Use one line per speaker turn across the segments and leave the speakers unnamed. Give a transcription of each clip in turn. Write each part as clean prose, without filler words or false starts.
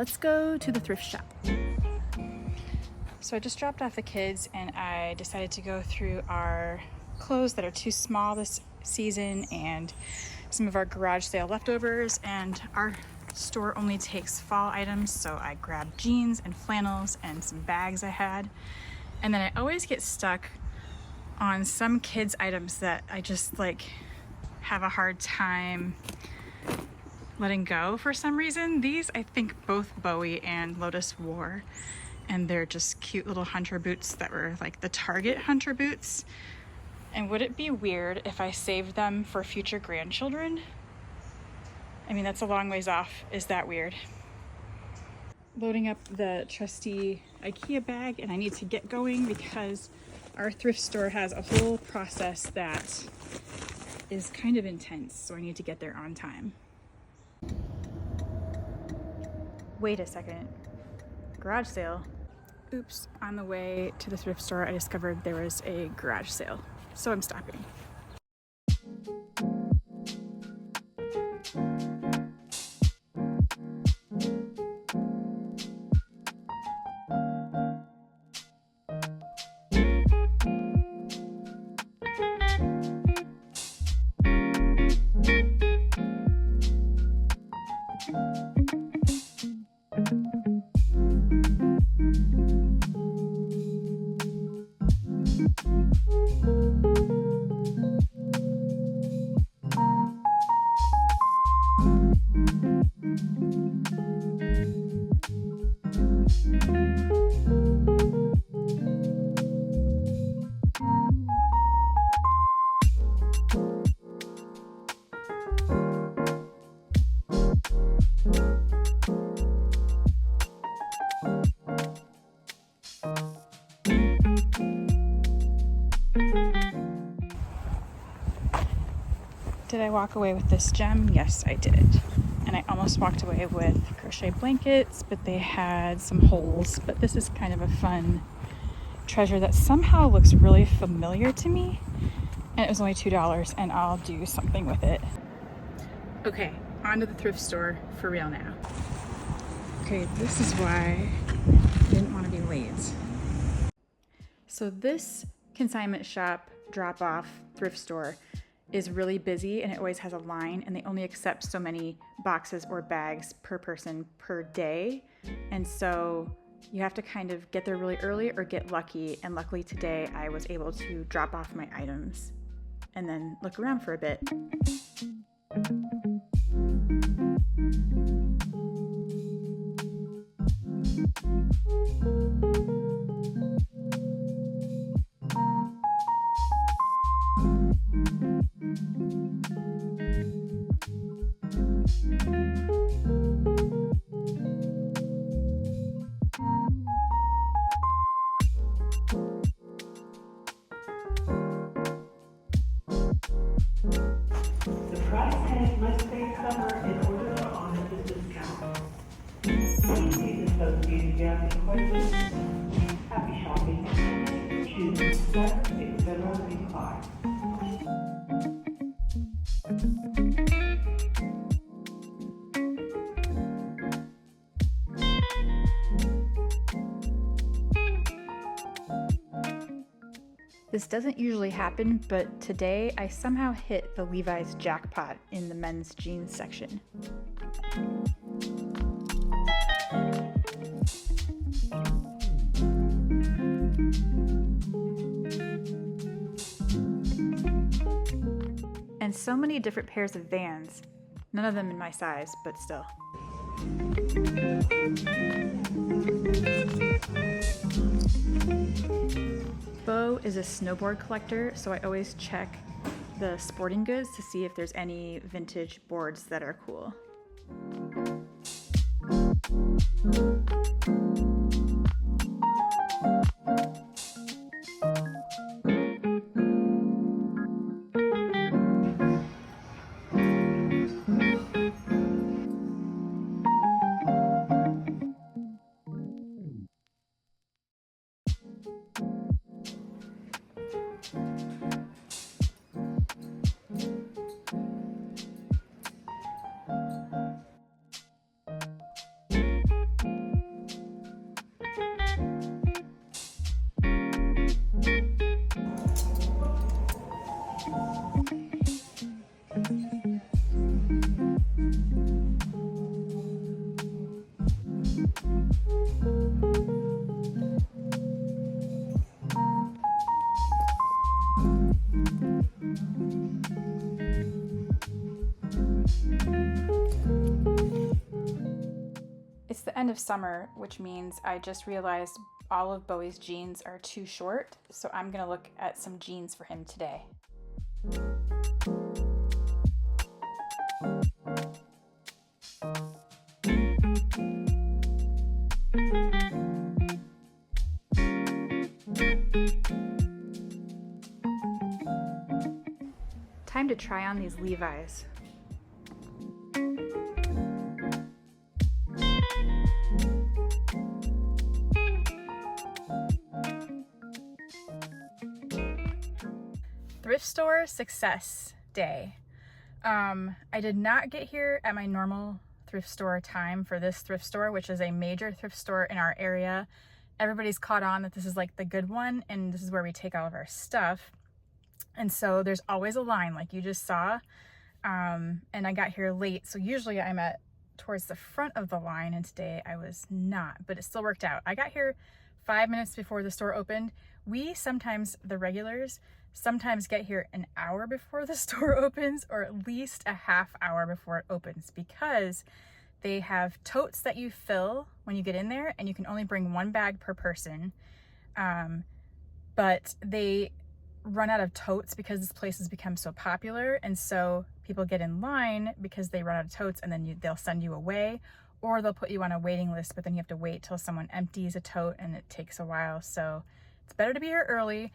let's go to the thrift shop.
So I just dropped off the kids and I decided to go through our clothes that are too small this season and some of our garage sale leftovers, and our store only takes fall items, so I grabbed jeans and flannels and some bags I had. And then I always get stuck on some kids items that I just have a hard time letting go for some reason. These I think both Bowie and Lotus wore, and they're just cute little hunter boots that were like the Target hunter boots. And would it be weird if I saved them for future grandchildren? I mean, that's a long ways off. Is that weird? Loading up the trusty IKEA bag, and I need to get going because our thrift store has a whole process that is kind of intense, so I need to get there on time. Wait a second. Garage sale. Oops, on the way to the thrift store, I discovered there was a garage sale, so I'm stopping. Did I walk away with this gem? Yes, I did. And I almost walked away with crochet blankets, but they had some holes. But this is kind of a fun treasure that somehow looks really familiar to me. And it was only $2, and I'll do something with it. Okay, on to the thrift store for real now. Okay, this is why I didn't want to be late. So this consignment shop drop-off thrift store is really busy, and it always has a line, and they only accept so many boxes or bags per person per day. And so you have to kind of get there really early or get lucky. And luckily today I was able to drop off my items and then look around for a bit.
The price tag must stay covered in order to honor the discount. Please see the associated gap in question. Happy shopping. Choose Saturday, February 5.
This doesn't usually happen, but today I somehow hit the Levi's jackpot in the men's jeans section. And so many different pairs of Vans. None of them in my size, but still. Bo is a snowboard collector, so I always check the sporting goods to see if there's any vintage boards that are cool. of summer, which means I just realized all of Bowie's jeans are too short, so I'm gonna look at some jeans for him today. Time to try on these Levi's. Thrift store success day. I did not get here at my normal thrift store time for this thrift store, which is a major thrift store in our area. Everybody's caught on that this is like the good one, and this is where we take all of our stuff. And so there's always a line like you just saw. And I got here late. So usually I'm at towards the front of the line, and today I was not, but it still worked out. I got here 5 minutes before the store opened. We sometimes, the regulars, sometimes get here an hour before the store opens, or at least a half hour before it opens, because they have totes that you fill when you get in there, and you can only bring one bag per person. But they run out of totes because this place has become so popular, and so people get in line because they run out of totes, and then they'll send you away, or they'll put you on a waiting list, but then you have to wait till someone empties a tote, and it takes a while. So it's better to be here early.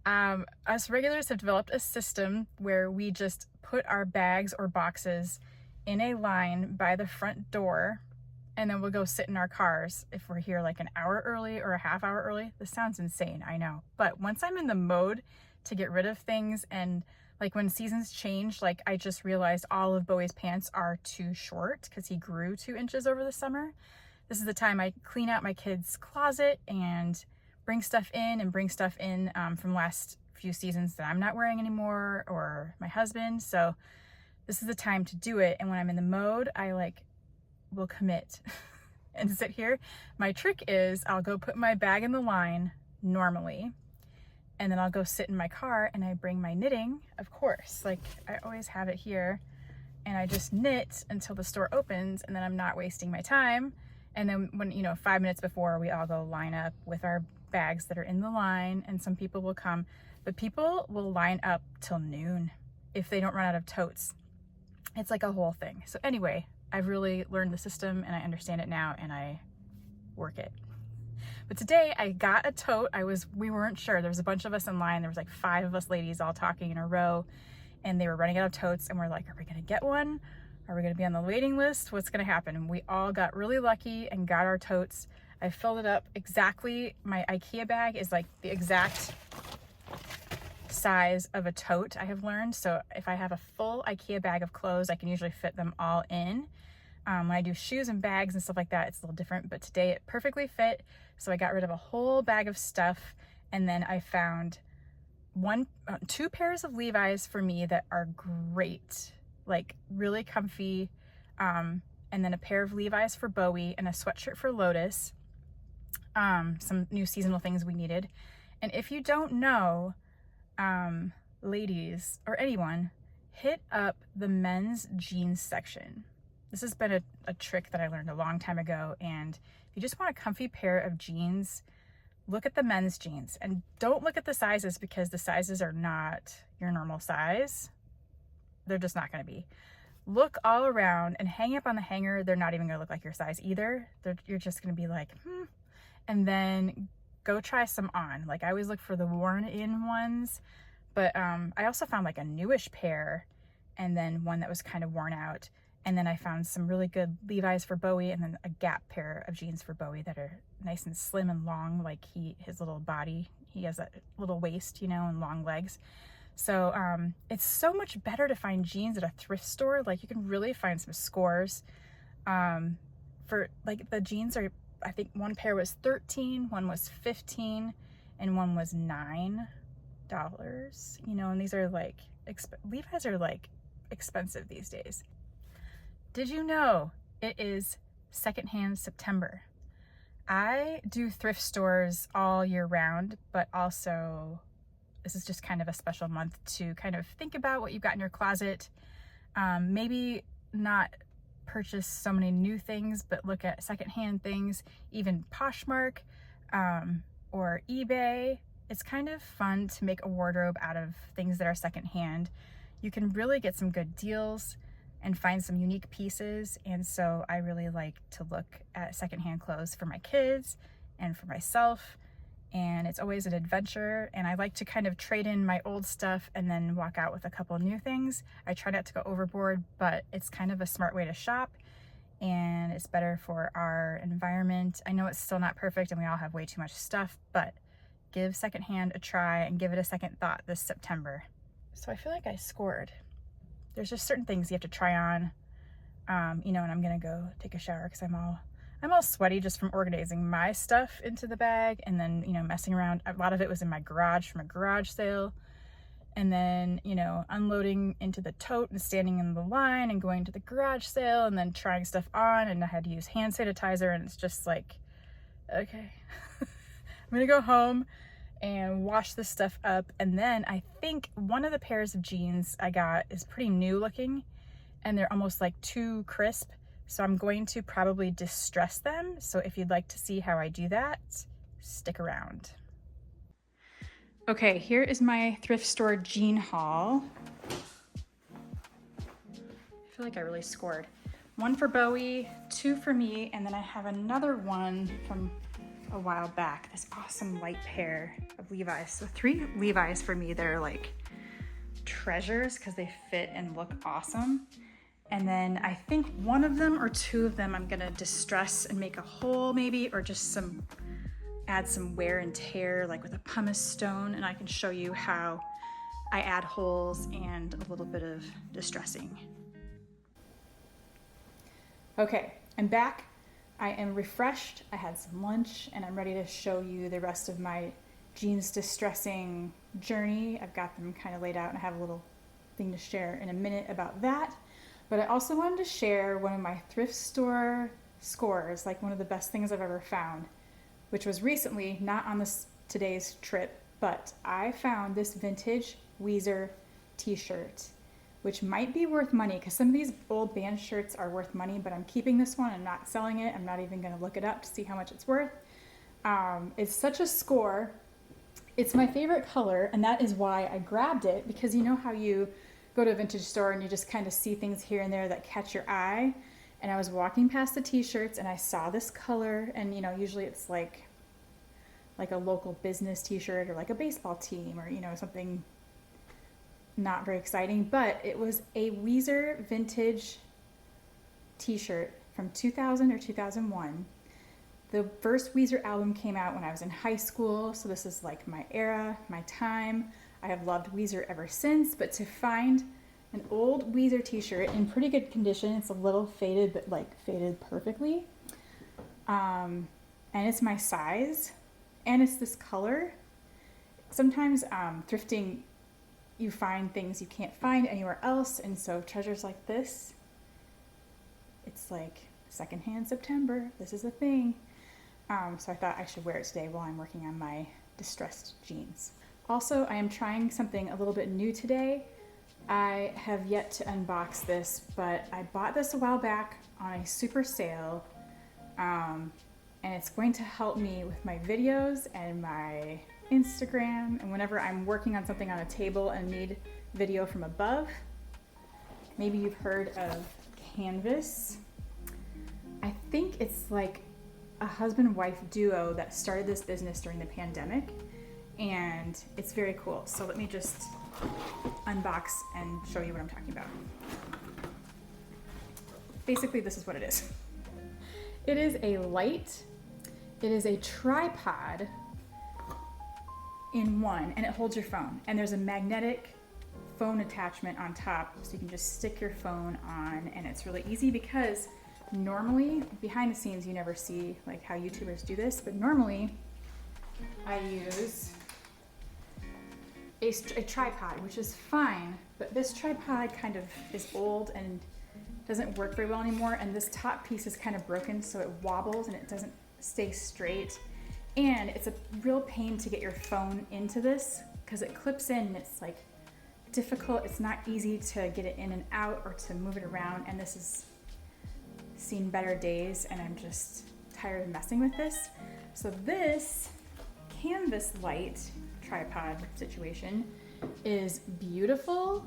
Us regulars have developed a system where we just put our bags or boxes in a line by the front door, and then we'll go sit in our cars if we're here like an hour early or a half hour early. This sounds insane, I know. But once I'm in the mode to get rid of things, and like when seasons change, like I just realized all of Bowie's pants are too short because he grew 2 inches over the summer. This is the time I clean out my kid's closet and bring stuff in from last few seasons that I'm not wearing anymore, or my husband. So this is the time to do it. And when I'm in the mode, I like will commit and sit here. My trick is I'll go put my bag in the line normally, and then I'll go sit in my car, and I bring my knitting, of course, like I always have it here, and I just knit until the store opens, and then I'm not wasting my time. And then when, 5 minutes before, we all go line up with our bags that are in the line, and some people will come, but people will line up till noon if they don't run out of totes. It's like a whole thing. So anyway, I've really learned the system, and I understand it now, and I work it. But today I got a tote. We weren't sure. There was a bunch of us in line. There was like 5 of us ladies all talking in a row, and they were running out of totes, and we're like, are we gonna get one? Are we gonna be on the waiting list? What's gonna happen? And we all got really lucky and got our totes. I filled it up exactly. My IKEA bag is like the exact size of a tote, I have learned. So if I have a full IKEA bag of clothes, I can usually fit them all in. When I do shoes and bags and stuff like that, it's a little different, but today it perfectly fit. So I got rid of a whole bag of stuff, and then I found 2 pairs of Levi's for me that are great, like really comfy, and then a pair of Levi's for Bowie and a sweatshirt for Lotus, some new seasonal things we needed. And if you don't know, ladies or anyone, hit up the men's jeans section. This has been a trick that I learned a long time ago, and if you just want a comfy pair of jeans, look at the men's jeans, and don't look at the sizes, because the sizes are not your normal size. They're just not going to be. Look all around and hang up on the hanger. They're not even going to look like your size either. You're just going to be like, and then go try some on. Like I always look for the worn in ones, but I also found like a newish pair, and then one that was kind of worn out. And then I found some really good Levi's for Bowie, and then a Gap pair of jeans for Bowie that are nice and slim and long, like his little body. He has a little waist, and long legs. So it's so much better to find jeans at a thrift store. Like you can really find some scores. For like the jeans are, I think one pair was $13, one was $15, and one was $9. And these are like, Levi's are like expensive these days. Did you know it is secondhand September? I do thrift stores all year round, but also this is just kind of a special month to kind of think about what you've got in your closet. Maybe not purchase so many new things, but look at secondhand things, even Poshmark or eBay. It's kind of fun to make a wardrobe out of things that are secondhand. You can really get some good deals and find some unique pieces. And so I really like to look at secondhand clothes for my kids and for myself. And it's always an adventure. And I like to kind of trade in my old stuff and then walk out with a couple new things. I try not to go overboard, but it's kind of a smart way to shop, and it's better for our environment. I know it's still not perfect and we all have way too much stuff, but give secondhand a try and give it a second thought this September. So I feel like I scored. There's just certain things you have to try on, you know, and I'm gonna go take a shower because I'm all sweaty just from organizing my stuff into the bag and then, you know, messing around. A lot of it was in my garage from a garage sale. And then, you know, unloading into the tote and standing in the line and going to the garage sale and then trying stuff on, and I had to use hand sanitizer, and it's just like, okay, I'm gonna go home and wash this stuff up. And then I think one of the pairs of jeans I got is pretty new looking and they're almost like too crisp. So I'm going to probably distress them. So if you'd like to see how I do that, stick around. Okay, here is my thrift store jean haul. I feel like I really scored. 1 for Bowie, 2 for me, and then I have another one from a while back, this awesome light pair of Levi's. So 3 Levi's for me that are like treasures because they fit and look awesome. And then I think 1 of them or 2 of them I'm gonna distress and make a hole maybe, or just add some wear and tear like with a pumice stone, and I can show you how I add holes and a little bit of distressing. Okay, I'm back. I am refreshed. I had some lunch and I'm ready to show you the rest of my jeans distressing journey. I've got them kind of laid out and I have a little thing to share in a minute about that. But I also wanted to share one of my thrift store scores, like one of the best things I've ever found, which was recently, not on today's trip, but I found this vintage Weezer t-shirt, which might be worth money because some of these old band shirts are worth money, but I'm keeping this one. I'm not selling it. I'm not even going to look it up to see how much it's worth. It's such a score. It's my favorite color, and that is why I grabbed it, because you know how you go to a vintage store and you just kind of see things here and there that catch your eye. And I was walking past the t-shirts and I saw this color, and you know, usually it's like a local business t-shirt or like a baseball team or, you know, something not very exciting, but it was a Weezer vintage t-shirt from 2000 or 2001. The first Weezer album came out when I was in high school, so this is like my era, my time. I have loved Weezer ever since, but to find an old Weezer t-shirt in pretty good condition, it's a little faded, but like faded perfectly, and it's my size, and it's this color. Sometimes thrifting, you find things you can't find anywhere else, and so treasures like this, it's like secondhand September. This is a thing. So I thought I should wear it today while I'm working on my distressed jeans. Also, I am trying something a little bit new today. I have yet to unbox this, but I bought this a while back on a super sale, and it's going to help me with my videos and my Instagram, and whenever I'm working on something on a table and need video from above. Maybe you've heard of Canvas. I think it's like a husband-wife duo that started this business during the pandemic, and it's very cool. So let me just unbox and show you what I'm talking about. Basically, this is what it is. It is a light, it is a tripod in one, and it holds your phone. And there's a magnetic phone attachment on top, so you can just stick your phone on, and it's really easy because normally, behind the scenes, you never see like how YouTubers do this, but normally I use a tripod, which is fine, but this tripod kind of is old and doesn't work very well anymore, and this top piece is kind of broken, so it wobbles and it doesn't stay straight, and it's a real pain to get your phone into this because it clips in and it's like difficult. It's not easy to get it in and out or to move it around, and this is seen better days and I'm just tired of messing with this. So this canvas light tripod situation is beautiful,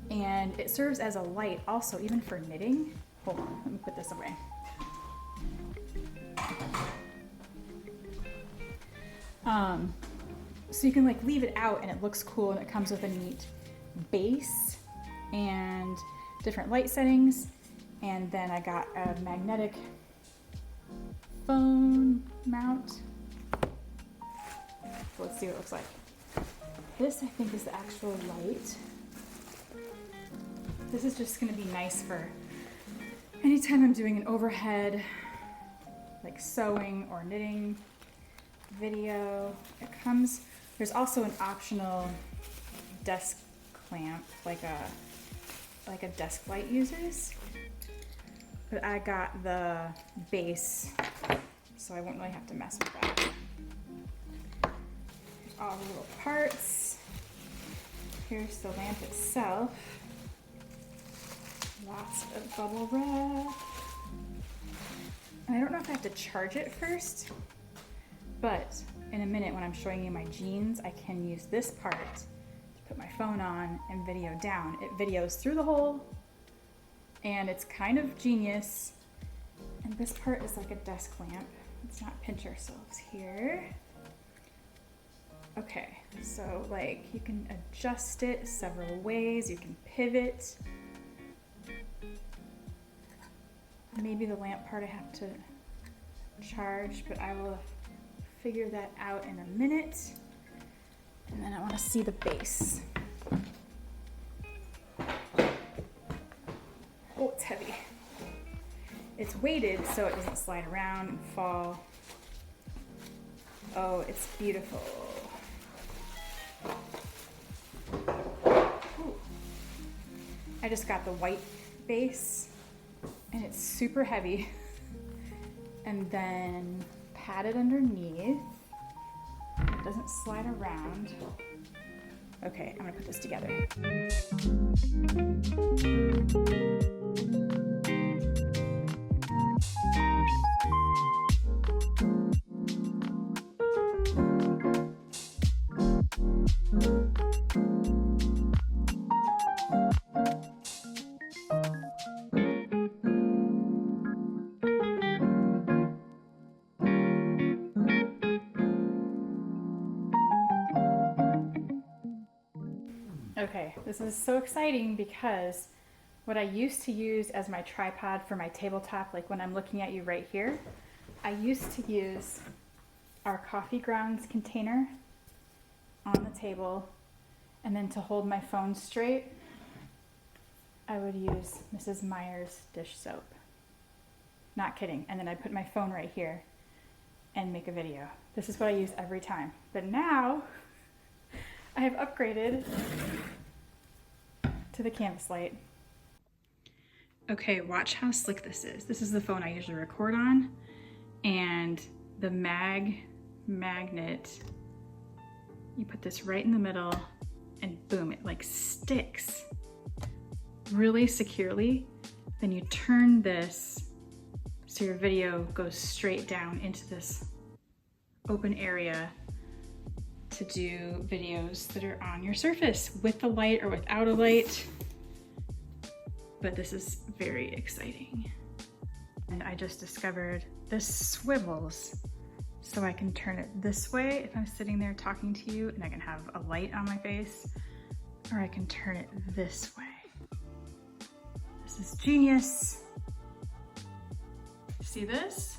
and it serves as a light also even for knitting. Hold on, let me put this away. So you can like leave it out and it looks cool, and it comes with a neat base and different light settings. And then I got a magnetic phone mount. So let's see what it looks like. This I think is the actual light. This is just gonna be nice for anytime I'm doing an overhead, like sewing or knitting video. It comes, there's also an optional desk clamp, like a desk light uses. But I got the base, so I won't really have to mess with that. Here's all the little parts. Here's the lamp itself. Lots of bubble wrap. And I don't know if I have to charge it first, but in a minute when I'm showing you my jeans, I can use this part to put my phone on and video down. It videos through the hole, and it's kind of genius. And this part is like a desk lamp. Let's not pinch ourselves here. Okay, so like you can adjust it several ways. You can pivot. Maybe the lamp part I have to charge, but I will figure that out in a minute. And then I want to see the base. Oh, it's heavy. It's weighted so it doesn't slide around and fall. Oh, it's beautiful. Ooh. I just got the white base, and it's super heavy. And then padded underneath. It doesn't slide around. Okay, I'm gonna put this together. Okay, this is so exciting because what I used to use as my tripod for my tabletop, like when I'm looking at you right here, I used to use our coffee grounds container on the table, and then to hold my phone straight, I would use Mrs. Meyer's dish soap. Not kidding. And then I'd put my phone right here and make a video. This is what I use every time. But now I have upgraded to the canvas light. Okay, watch how slick this is. This is the phone I usually record on, and the magnet, you put this right in the middle and boom, it like sticks really securely. Then you turn this so your video goes straight down into this open area to do videos that are on your surface with the light or without a light. But this is very exciting. And I just discovered this swivels so I can turn it this way if I'm sitting there talking to you and I can have a light on my face, or I can turn it this way. This is genius. See this?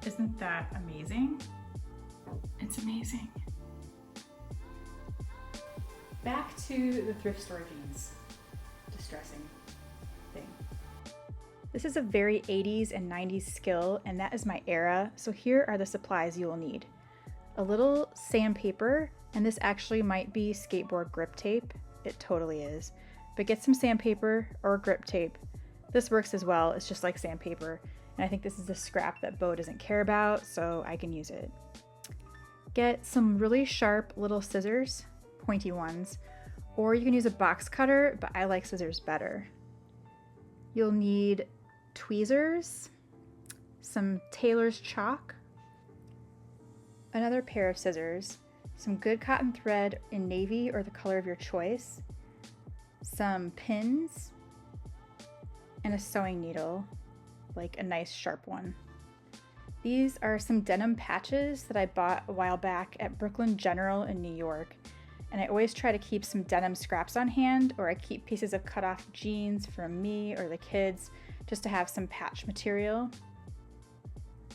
Isn't that amazing? It's amazing. Back to the thrift store jeans. Distressing thing. This is a very 80s and 90s skill, and that is my era. So here are the supplies you will need. A little sandpaper, and this actually might be skateboard grip tape. It totally is. But get some sandpaper or grip tape. This works as well. It's just like sandpaper. And I think this is the scrap that Bo doesn't care about, so I can use it. Get some really sharp little scissors, pointy ones, or you can use a box cutter, but I like scissors better. You'll need tweezers, some tailor's chalk, another pair of scissors, some good cotton thread in navy or the color of your choice, some pins, and a sewing needle, like a nice sharp one. These are some denim patches that I bought a while back at Brooklyn General in New York, and I always try to keep some denim scraps on hand, or I keep pieces of cut off jeans from me or the kids just to have some patch material.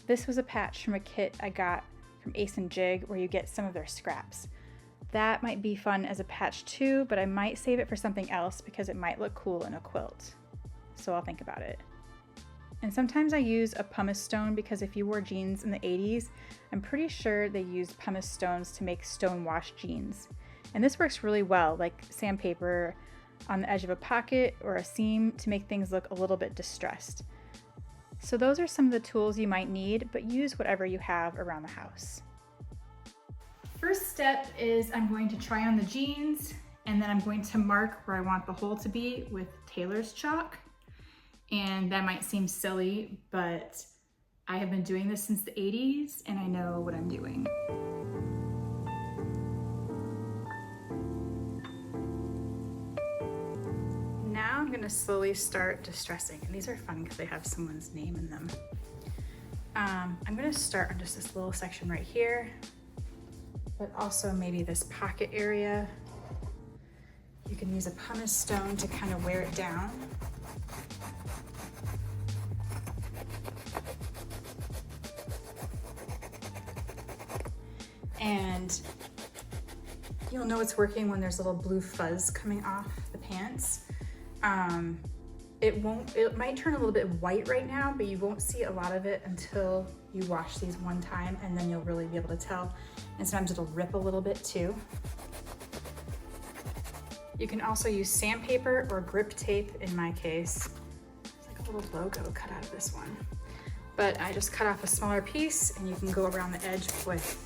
This was a patch from a kit I got from Ace and Jig where you get some of their scraps. That might be fun as a patch too, but I might save it for something else because it might look cool in a quilt. So I'll think about it. And sometimes I use a pumice stone because if you wore jeans in the 80s, I'm pretty sure they used pumice stones to make stone wash jeans. And this works really well, like sandpaper on the edge of a pocket or a seam to make things look a little bit distressed. So those are some of the tools you might need, but use whatever you have around the house. First step is I'm going to try on the jeans, and then I'm going to mark where I want the hole to be with tailor's chalk. And that might seem silly, but I have been doing this since the 80s and I know what I'm doing. Now I'm gonna slowly start distressing, and these are fun because they have someone's name in them. I'm gonna start on just this little section right here, but also maybe this pocket area. You can use a pumice stone to kind of wear it down. And you'll know it's working when there's little blue fuzz coming off the pants. It might turn a little bit white right now, but you won't see a lot of it until you wash these one time, and then you'll really be able to tell. And sometimes it'll rip a little bit too. You can also use sandpaper or grip tape in my case. There's like a little logo cut out of this one. But I just cut off a smaller piece, and you can go around the edge with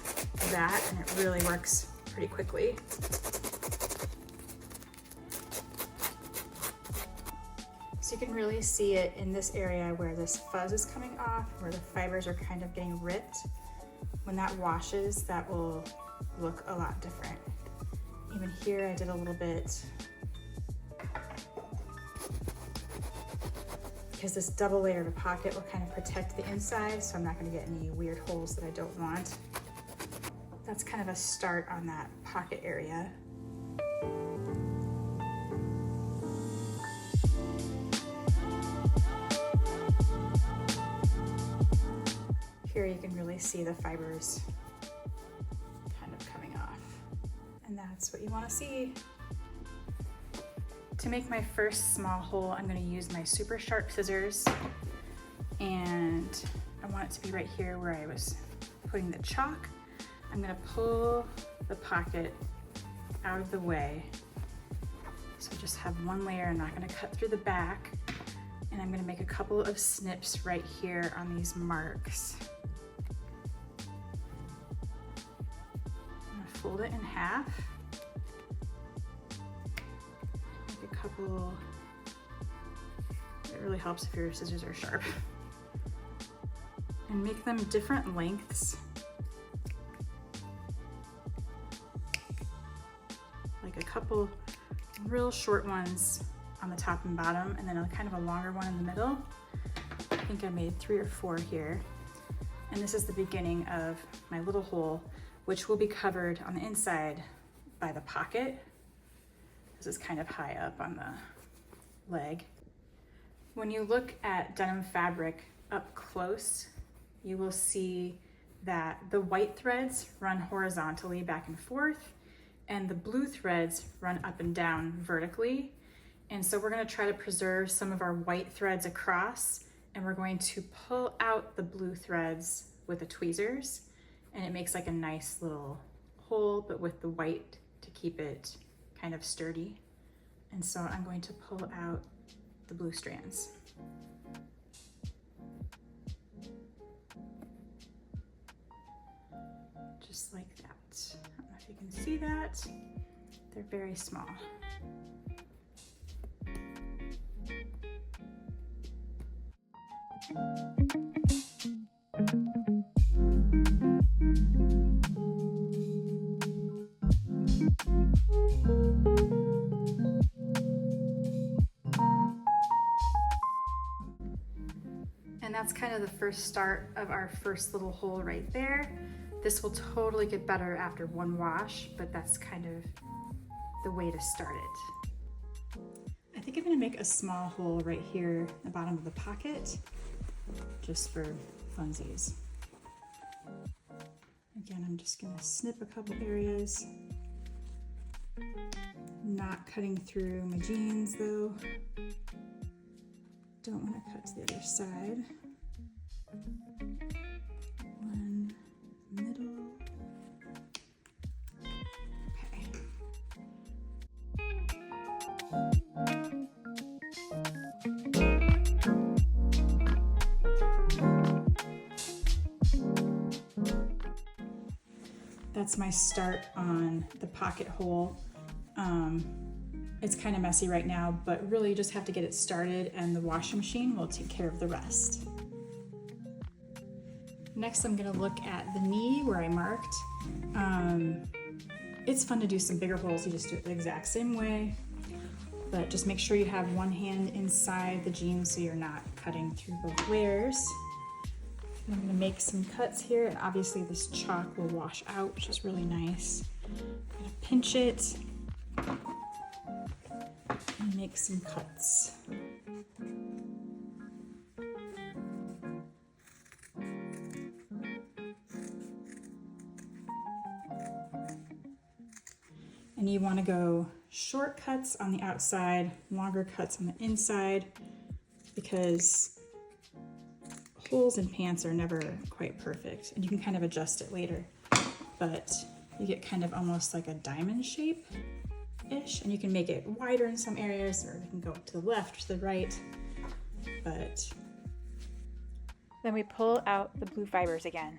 that, and it really works pretty quickly. So you can really see it in this area where this fuzz is coming off, where the fibers are kind of getting ripped. When that washes, that will look a lot different. Even here, I did a little bit, because this double layer of a pocket will kind of protect the inside, so I'm not gonna get any weird holes that I don't want. That's kind of a start on that pocket area. Here you can really see the fibers kind of coming off, and that's what you want to see. To make my first small hole, I'm going to use my super sharp scissors, and I want it to be right here where I was putting the chalk. I'm going to pull the pocket out of the way, so just have one layer. I'm not going to cut through the back, and I'm going to make a couple of snips right here on these marks. Fold it in half, make a couple. It really helps if your scissors are sharp, and make them different lengths, like a couple real short ones on the top and bottom, and then a kind of a longer one in the middle. I think I made 3 or 4 here, and this is the beginning of my little hole, which will be covered on the inside by the pocket. This is kind of high up on the leg. When you look at denim fabric up close, you will see that the white threads run horizontally back and forth, and the blue threads run up and down vertically. And so we're gonna try to preserve some of our white threads across, and we're going to pull out the blue threads with the tweezers, and it makes like a nice little hole, but with the white to keep it kind of sturdy. And so I'm going to pull out the blue strands. Just like that. I don't know if you can see that. They're very small. And that's kind of the first start of our first little hole right there. This will totally get better after one wash, but that's kind of the way to start it. I think I'm gonna make a small hole right here at the bottom of the pocket, just for funsies. Again, I'm just gonna snip a couple areas. Not cutting through my jeans though. Don't want to cut to the other side. One middle. Okay. That's my start on the pocket hole. It's kind of messy right now, but really you just have to get it started and the washing machine will take care of the rest. Next, I'm gonna look at the knee where I marked. It's fun to do some bigger holes. You just do it the exact same way, but just make sure you have one hand inside the jeans so you're not cutting through both layers. I'm gonna make some cuts here, and obviously this chalk will wash out, which is really nice. I'm gonna pinch it and make some cuts. And you want to go short cuts on the outside, longer cuts on the inside, because holes in pants are never quite perfect, and you can kind of adjust it later, but you get kind of almost like a diamond shape-ish, and you can make it wider in some areas, or you can go to the left or to the right, but then we pull out the blue fibers again.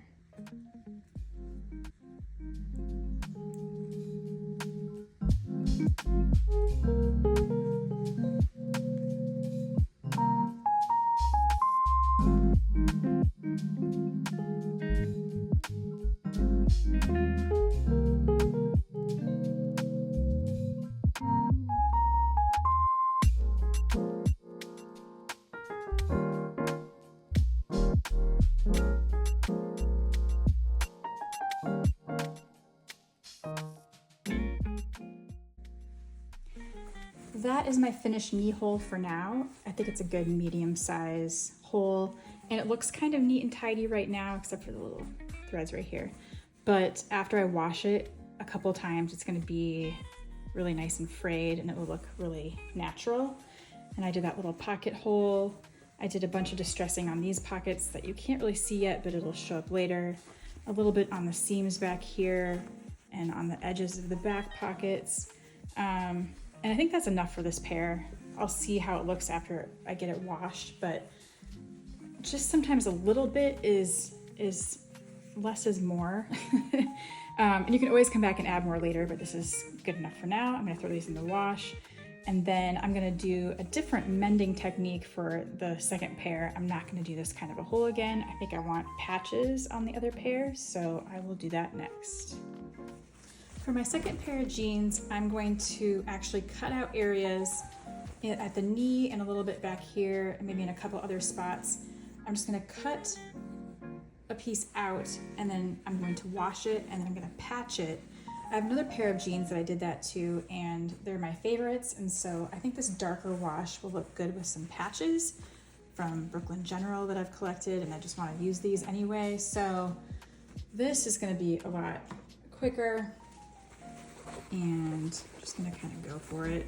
That is my finished knee hole for now. I think it's a good medium size hole, and it looks kind of neat and tidy right now, except for the little threads right here. But after I wash it a couple times, it's gonna be really nice and frayed, and it will look really natural. And I did that little pocket hole. I did a bunch of distressing on these pockets that you can't really see yet, but it'll show up later. A little bit on the seams back here and on the edges of the back pockets. And I think that's enough for this pair. I'll see how it looks after I get it washed, but just sometimes a little bit is less is more. And you can always come back and add more later, but this is good enough for now. I'm gonna throw these in the wash, and then I'm gonna do a different mending technique for the second pair. I'm not gonna do this kind of a hole again. I think I want patches on the other pair, so I will do that next. For my second pair of jeans, I'm going to actually cut out areas at the knee and a little bit back here, and maybe in a couple other spots. I'm just gonna cut a piece out, and then I'm going to wash it, and then I'm gonna patch it. I have another pair of jeans that I did that to, and they're my favorites, and so I think this darker wash will look good with some patches from Brooklyn General that I've collected, and I just wanna use these anyway. So this is gonna be a lot quicker, and I'm just gonna kind of go for it.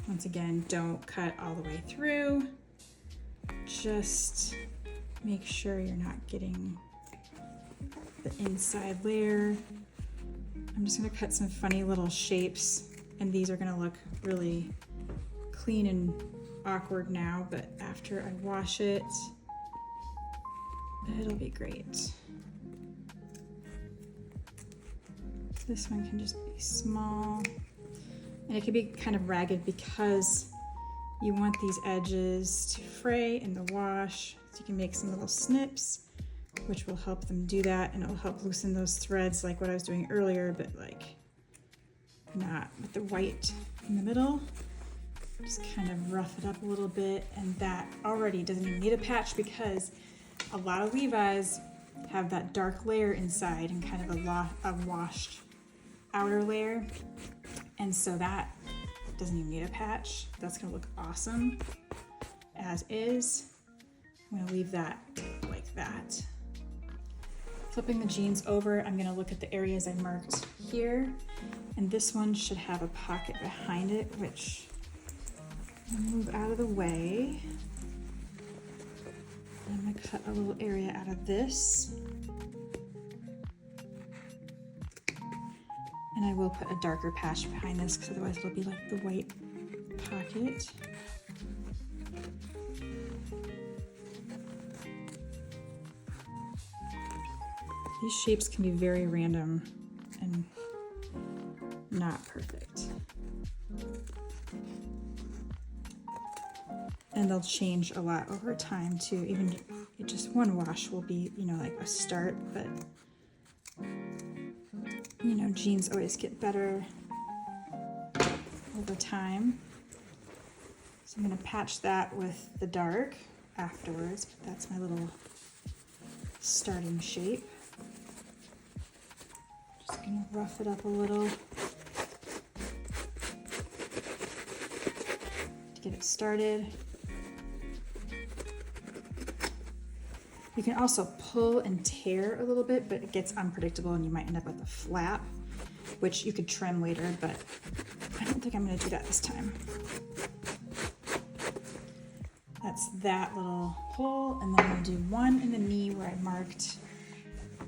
Once again, don't cut all the way through. Just make sure you're not getting the inside layer. I'm just gonna cut some funny little shapes, and these are gonna look really clean and awkward now, but after I wash it, it'll be great. This one can just be small, and it can be kind of ragged because you want these edges to fray in the wash, So you can make some little snips, which will help them do that, and it will help loosen those threads like what I was doing earlier, but like not with the white in the middle. Just kind of rough it up a little bit, and that already doesn't even need a patch because a lot of Levi's have that dark layer inside and kind of a washed outer layer, and so that doesn't even need a patch. That's gonna look awesome as is. I'm gonna leave that like that. Flipping the jeans over, I'm gonna look at the areas I marked here, and this one should have a pocket behind it, which I'll move out of the way. I'm gonna cut a little area out of this. And I will put a darker patch behind this because otherwise it'll be like the white pocket. These shapes can be very random and not perfect. And they'll change a lot over time too. Even just one wash will be, you know, like a start, but you know, jeans always get better over time. So I'm gonna patch that with the dark afterwards, but that's my little starting shape. Just gonna rough it up a little to get it started. You can also pull and tear a little bit, but it gets unpredictable and you might end up with a flap, which you could trim later, but I don't think I'm gonna do that this time. That's that little hole, and then I'm gonna do one in the knee where I marked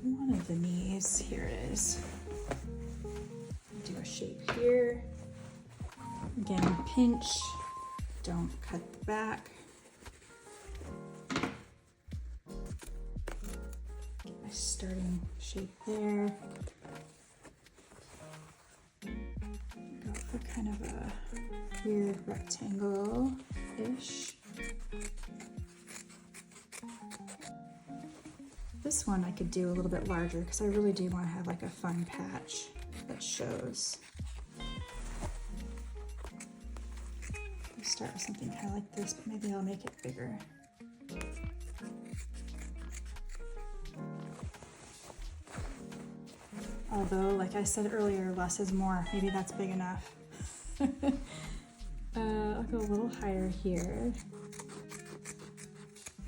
one of the knees. Here it is. Do a shape here. Again, pinch, don't cut the back. Starting shape there. Go for kind of a weird rectangle-ish. This one I could do a little bit larger because I really do want to have like a fun patch that shows. I'll start with something kind of like this, but maybe I'll make it bigger. Although, like I said earlier, less is more. Maybe that's big enough. I'll go a little higher here.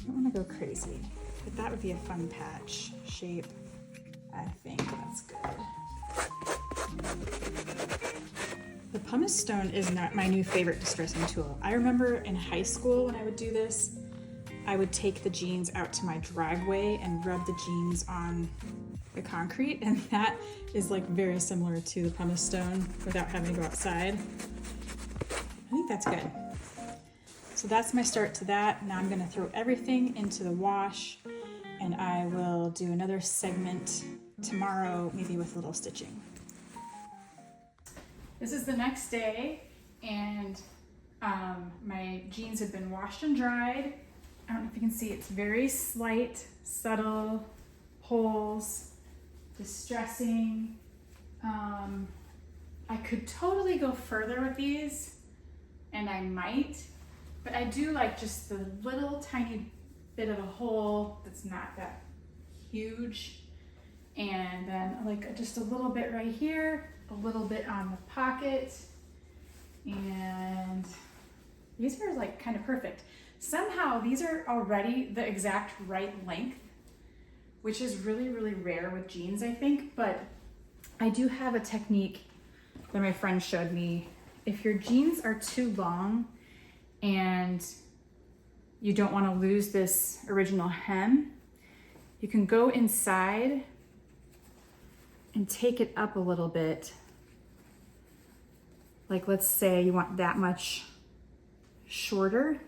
I don't want to go crazy, but that would be a fun patch shape. I think that's good. The pumice stone is not my new favorite distressing tool. I remember in high school when I would do this, I would take the jeans out to my driveway and rub the jeans on the concrete, and that is like very similar to the pumice stone without having to go outside. I think that's good. So that's my start to that. Now I'm gonna throw everything into the wash, and I will do another segment tomorrow, maybe with a little stitching. This is the next day, and my jeans have been washed and dried. I don't know if you can see, it's very slight, subtle holes. Distressing. I could totally go further with these, and I might, but I do like just the little tiny bit of a hole that's not that huge, and then like just a little bit right here, a little bit on the pocket, and these are like kind of perfect. Somehow these are already the exact right length, which is really, really rare with jeans, I think, but I do have a technique that my friend showed me. If your jeans are too long and you don't want to lose this original hem, you can go inside and take it up a little bit. Like let's say you want that much shorter.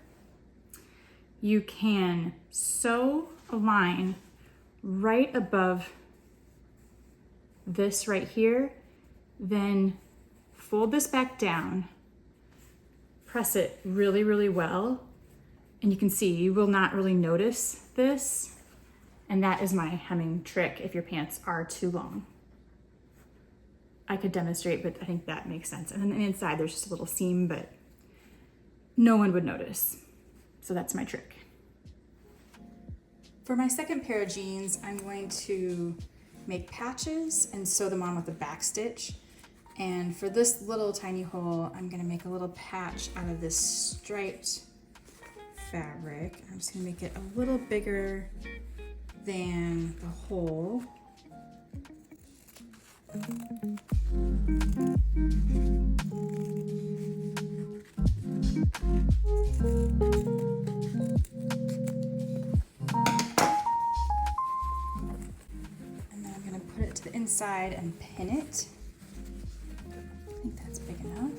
You can sew a line right above this right here, then fold this back down, press it really, really well, And you can see, you will not really notice this. And that is my hemming trick if your pants are too long. I could demonstrate, but I think that makes sense. And then inside there's just a little seam, but no one would notice. So that's my trick. For my second pair of jeans, I'm going to make patches and sew them on with a back stitch. And for this little tiny hole, I'm gonna make a little patch out of this striped fabric. I'm just gonna make it a little bigger than the hole. Inside and pin it. I think that's big enough.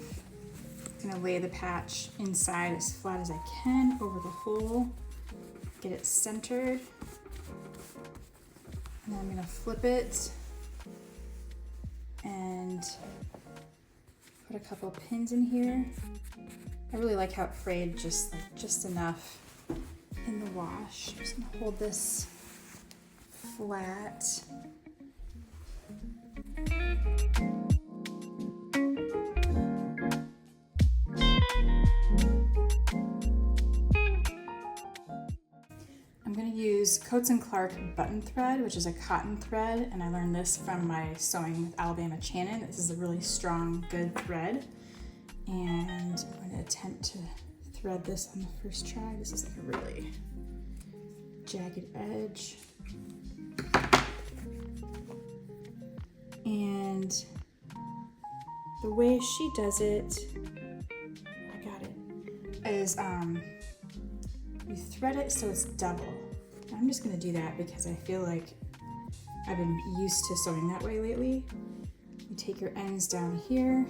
I'm gonna lay the patch inside as flat as I can over the hole, get it centered, and then I'm gonna flip it and put a couple pins in here. I really like how it frayed just enough in the wash. I'm just gonna hold this flat. I'm going to use Coats & Clark button thread, which is a cotton thread, and I learned this from my Sewing with Alabama Channon. This is a really strong, good thread, and I'm going to attempt to thread this on the first try. This is like a really jagged edge. And the way she does it, I got it, is you thread it so it's double. I'm just gonna do that because I feel like I've been used to sewing that way lately. You take your ends down here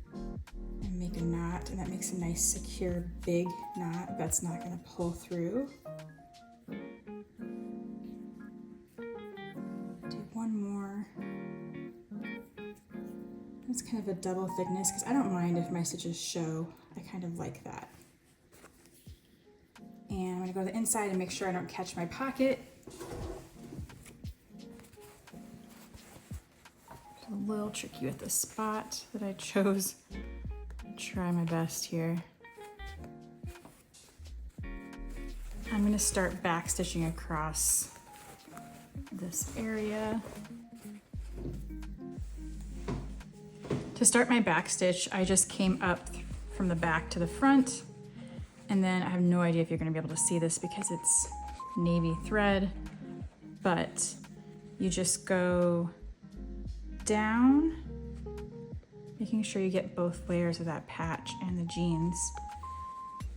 and make a knot, and that makes a nice, secure, big knot that's not gonna pull through. Do one more. It's kind of a double thickness because I don't mind if my stitches show. I kind of like that. And I'm gonna go to the inside and make sure I don't catch my pocket. It's a little tricky with the spot that I chose. I'll try my best here. I'm gonna start back stitching across this area. To start my back stitch, I just came up from the back to the front. And then I have no idea if you're gonna be able to see this because it's navy thread, but you just go down, making sure you get both layers of that patch and the jeans.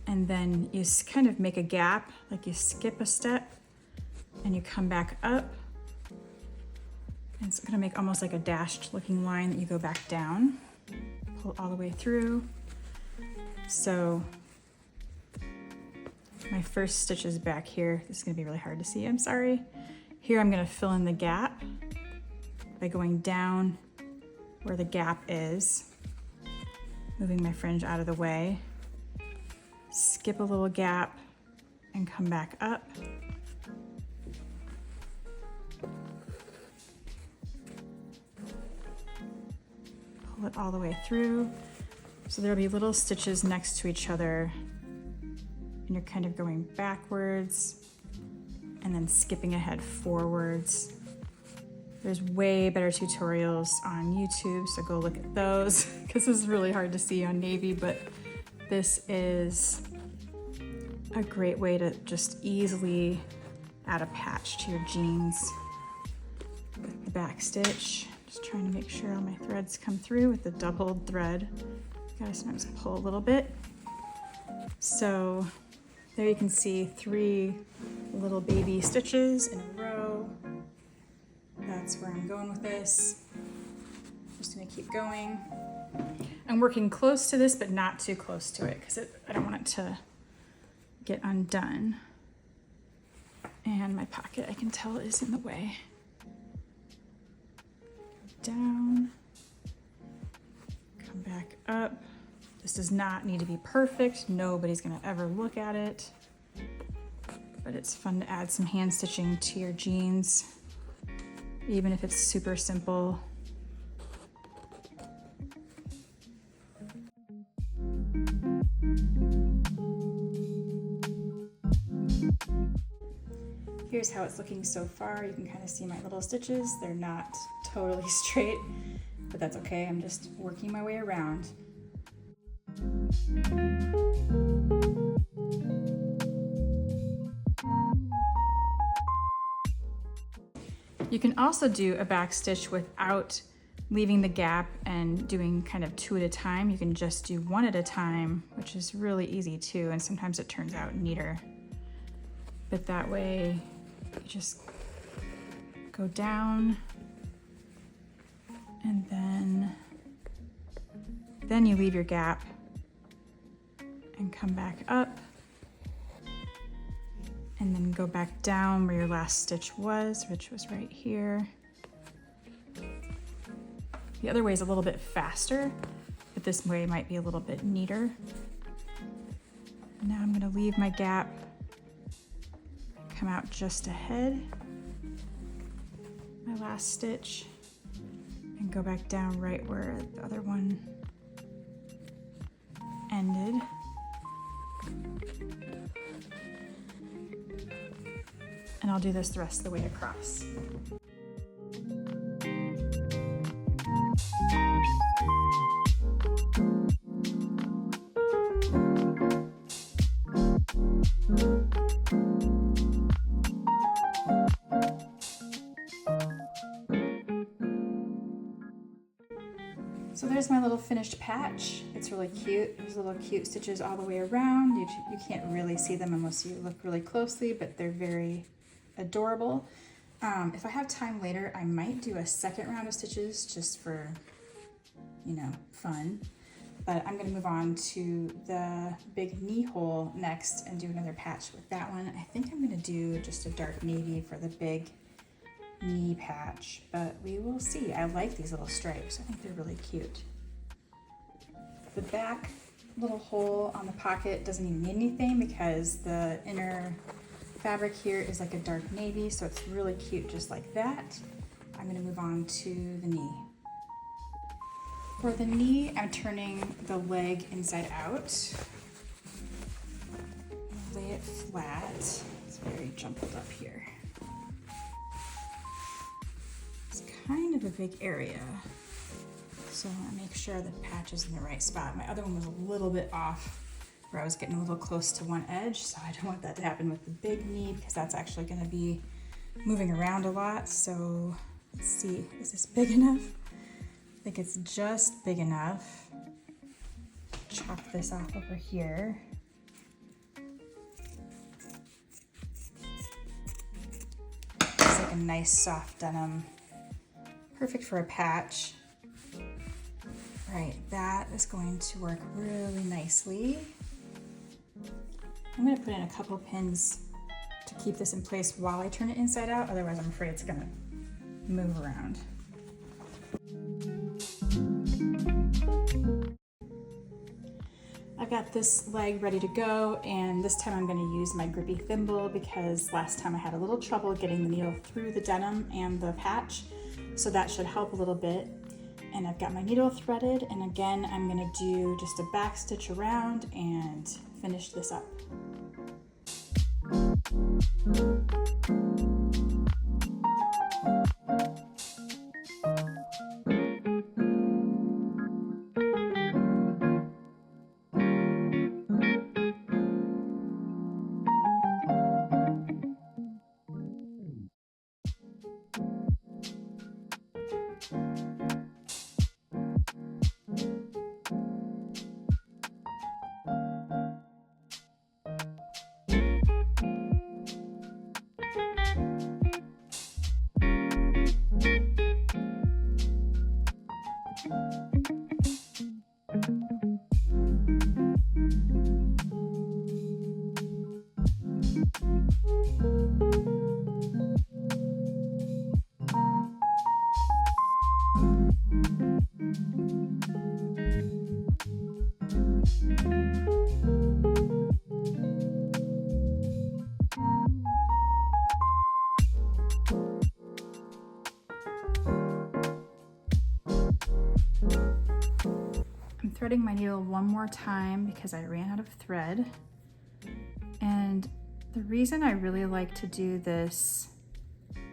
And then you kind of make a gap, like you skip a step and you come back up. And it's gonna make almost like a dashed looking line that you go back down, pull all the way through. So my first stitch is back here. This is gonna be really hard to see, I'm sorry. Here I'm gonna fill in the gap by going down where the gap is, moving my fringe out of the way, skip a little gap and come back up. Pull it all the way through. So there'll be little stitches next to each other, and you're kind of going backwards and then skipping ahead forwards. There's way better tutorials on YouTube, so go look at those because this is really hard to see on navy, but this is a great way to just easily add a patch to your jeans. The back stitch, just trying to make sure all my threads come through with the doubled thread. You gotta sometimes pull a little bit. So there you can see 3 little baby stitches in a row. That's where I'm going with this. I'm just gonna keep going. I'm working close to this, but not too close to it because I don't want it to get undone. And my pocket, I can tell, is in the way. Down, come back up. This does not need to be perfect. Nobody's gonna ever look at it. But it's fun to add some hand stitching to your jeans, even if it's super simple. Here's how it's looking so far. You can kind of see my little stitches. They're not totally straight, but that's okay. I'm just working my way around. You can also do a back stitch without leaving the gap and doing kind of 2 at a time. You can just do 1 at a time, which is really easy too, and sometimes it turns out neater. But that way, you just go down and then you leave your gap and come back up and then go back down where your last stitch was, which was right here. The other way is a little bit faster, but this way might be a little bit neater. Now I'm gonna leave my gap, come out just ahead, my last stitch, and go back down right where the other one ended. And I'll do this the rest of the way across. So there's my little finished patch. It's really cute. There's little cute stitches all the way around. You can't really see them unless you look really closely, but they're very adorable. If I have time later, I might do a second round of stitches just for, you know, fun. But I'm gonna move on to the big knee hole next and do another patch with that one. I think I'm gonna do just a dark navy for the big knee patch, but we will see. I like these little stripes. I think they're really cute. The back little hole on the pocket doesn't even need anything because the inner fabric here is like a dark navy, so it's really cute just like that. I'm gonna move on to the knee. For the knee, I'm turning the leg inside out. Lay it flat. It's very jumbled up here. Kind of a big area, so I want to make sure the patch is in the right spot. My other one was a little bit off where I was getting a little close to one edge, so I don't want that to happen with the big knee because that's actually going to be moving around a lot. So let's see, is this big enough? I think it's just big enough. Chop this off over here. It's like a nice soft denim. Perfect for a patch. Right, that is going to work really nicely. I'm going to put in a couple pins to keep this in place while I turn it inside out, otherwise I'm afraid it's going to move around. I've got this leg ready to go, and this time I'm going to use my grippy thimble because last time I had a little trouble getting the needle through the denim and the patch. So that should help a little bit. And I've got my needle threaded, and again, I'm gonna do just a back stitch around and finish this up. threading my needle one more time because I ran out of thread. And the reason I really like to do this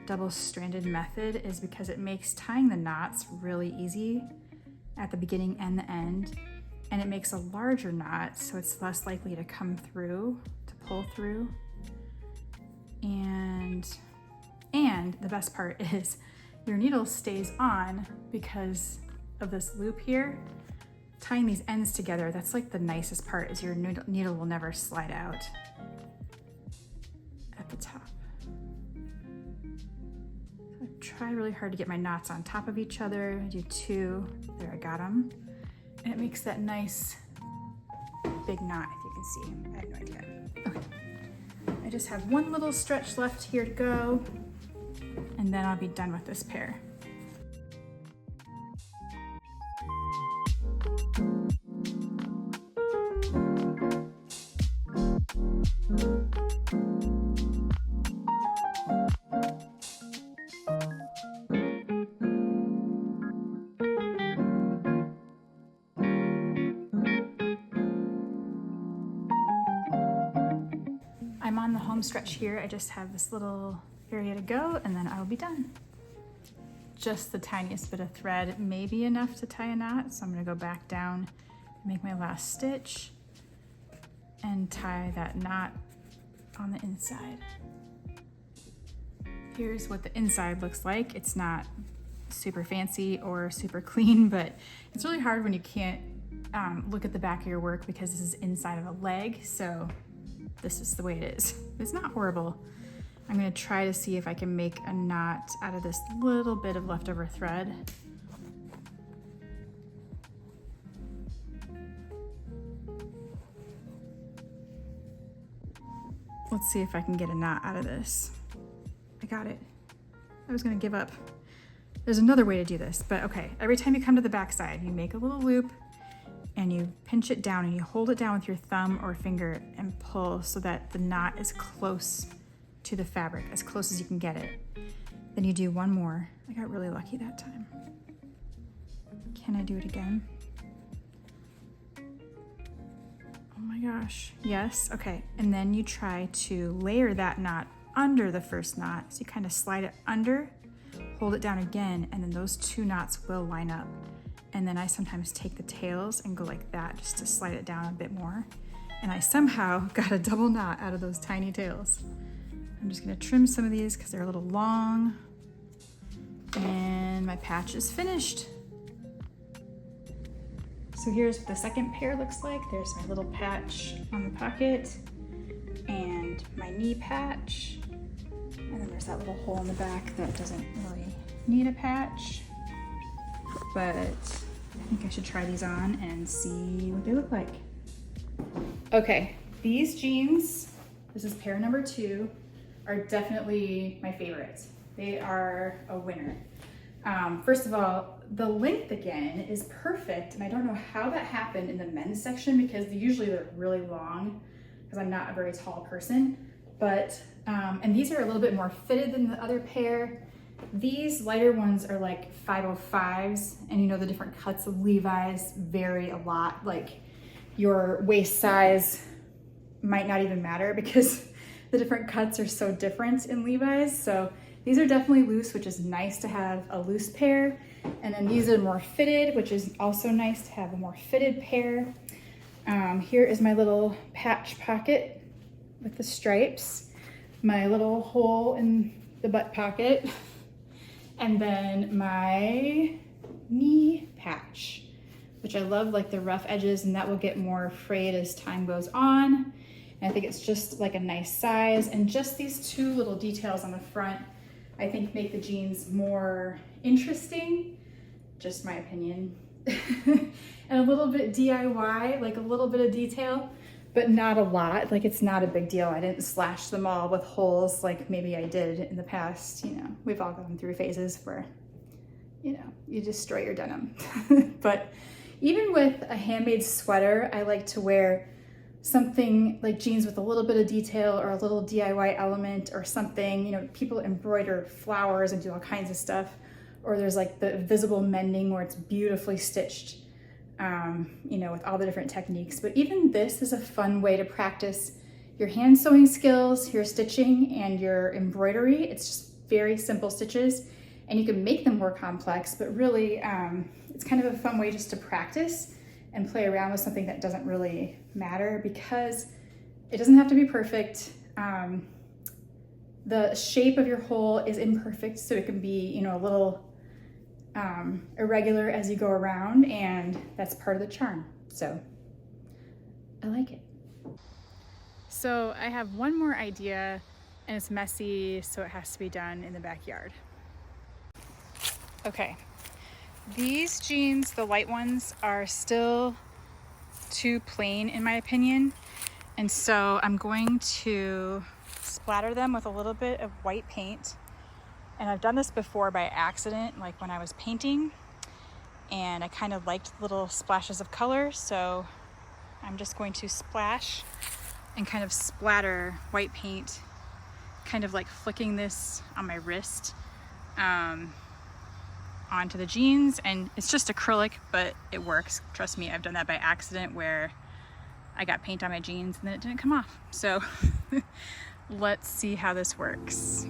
double-stranded method is because it makes tying the knots really easy at the beginning and the end, and it makes a larger knot so it's less likely to come through, to pull through. And the best part is your needle stays on because of this loop here. Tying these ends together, that's like the nicest part, is your needle will never slide out at the top. So I try really hard to get my knots on top of each other. I do 2, there I got them. And it makes that nice big knot, if you can see. I have no idea. Okay, I just have one little stretch left here to go, and then I'll be done with this pair. I'm on the home stretch here. I just have this little area to go and then I will be done. Just the tiniest bit of thread may be enough to tie a knot, so I'm gonna go back down, make my last stitch, and tie that knot on the inside. Here's what the inside looks like. It's not super fancy or super clean, but it's really hard when you can't look at the back of your work because this is inside of a leg, so this is the way it is. It's not horrible. I'm gonna try to see if I can make a knot out of this little bit of leftover thread. Let's see if I can get a knot out of this. I got it. I was gonna give up. There's another way to do this, but okay. Every time you come to the back side, you make a little loop and you pinch it down and you hold it down with your thumb or finger and pull so that the knot is close to the fabric, as close as you can get it. Then you do one more. I got really lucky that time. Can I do it again? Oh my gosh, yes, okay. And then you try to layer that knot under the first knot. So you kind of slide it under, hold it down again, and then those 2 knots will line up. And then I sometimes take the tails and go like that just to slide it down a bit more. And I somehow got a double knot out of those tiny tails. I'm just gonna trim some of these because they're a little long. And my patch is finished. So here's what the second pair looks like. There's my little patch on the pocket and my knee patch. And then there's that little hole in the back that doesn't really need a patch. But I think I should try these on and see what they look like. Okay, these jeans, this is pair number 2, are definitely my favorites. They are a winner. First of all, the length again is perfect, and I don't know how that happened in the men's section because usually they're really long because I'm not a very tall person, but, and these are a little bit more fitted than the other pair. These lighter ones are like 505s, and you know the different cuts of Levi's vary a lot. Like your waist size might not even matter because the different cuts are so different in Levi's. So these are definitely loose, which is nice to have a loose pair. And then these are more fitted, which is also nice to have a more fitted pair. Here is my little patch pocket with the stripes, my little hole in the butt pocket, and then my knee patch, which I love, like the rough edges, and that will get more frayed as time goes on. And I think it's just like a nice size, and just these 2 little details on the front I think make the jeans more interesting, just my opinion. And a little bit DIY, like a little bit of detail, but not a lot. Like it's not a big deal. I didn't slash them all with holes like maybe I did in the past. You know, we've all gone through phases where, you know, you destroy your denim. But even with a handmade sweater, I like to wear something like jeans with a little bit of detail or a little DIY element or something. You know, people embroider flowers and do all kinds of stuff. Or there's like the visible mending where it's beautifully stitched. you know, with all the different techniques. But even this is a fun way to practice your hand sewing skills, your stitching, and your embroidery. It's just very simple stitches, and you can make them more complex, but really it's kind of a fun way just to practice and play around with something that doesn't really matter, because it doesn't have to be perfect. The shape of your hole is imperfect, so it can be, you know, a little irregular as you go around, and that's part of the charm. So I like it. So I have one more idea, and it's messy, so it has to be done in the backyard. Okay, these jeans, the white ones, are still too plain in my opinion, and so I'm going to splatter them with a little bit of white paint. And I've done this before by accident, like when I was painting, and I kind of liked little splashes of color, so I'm just going to splash and kind of splatter white paint, kind of like flicking this on my wrist onto the jeans. And it's just acrylic, but it works. Trust me, I've done that by accident where I got paint on my jeans and then it didn't come off. So let's see how this works.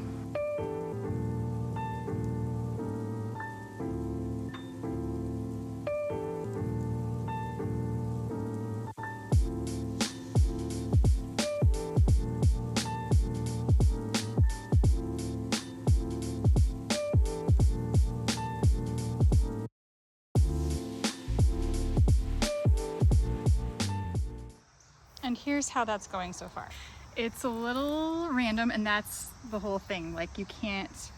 And here's how that's going so far. It's a little random, and that's the whole thing. Like, you can't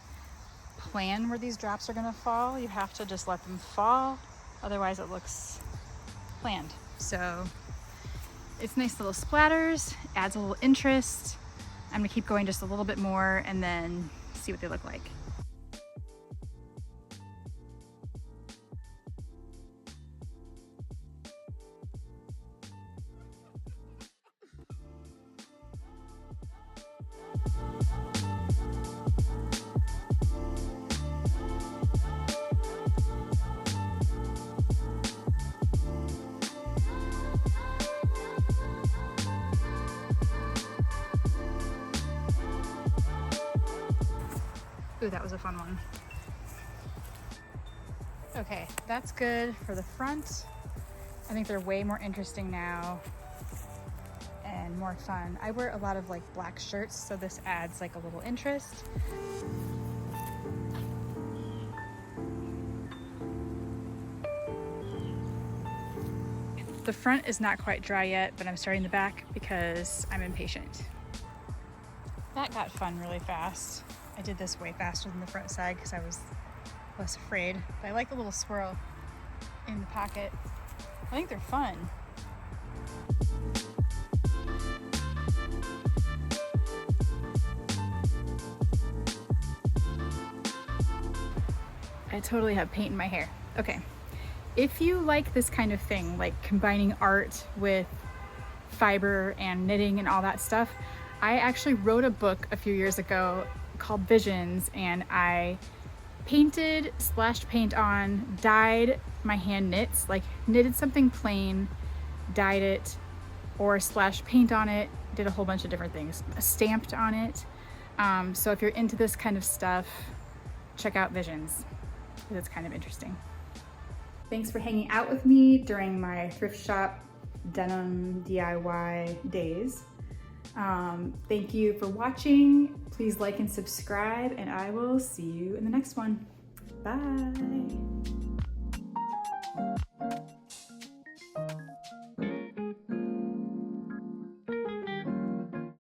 plan where these drops are gonna fall. You have to just let them fall. Otherwise it looks planned. So it's nice little splatters, adds a little interest. I'm gonna keep going just a little bit more and then see what they look like. Ooh, that was a fun one. Okay, that's good for the front. I think they're way more interesting now and more fun. I wear a lot of like black shirts, so this adds like a little interest. The front is not quite dry yet, but I'm starting the back because I'm impatient. That got fun really fast. I did this way faster than the front side because I was less afraid. But I like the little swirl in the pocket. I think they're fun. I totally have paint in my hair. Okay, if you like this kind of thing, like combining art with fiber and knitting and all that stuff, I actually wrote a book a few years ago called Visions, and I painted, splashed paint on, dyed my hand knits, like knitted something plain, dyed it, or splashed paint on it, did a whole bunch of different things, stamped on it. So if you're into this kind of stuff, check out Visions, because it's kind of interesting. Thanks for hanging out with me during my thrift shop denim DIY days. Thank you for watching. Please like and subscribe, and I will see you in the next one. Bye.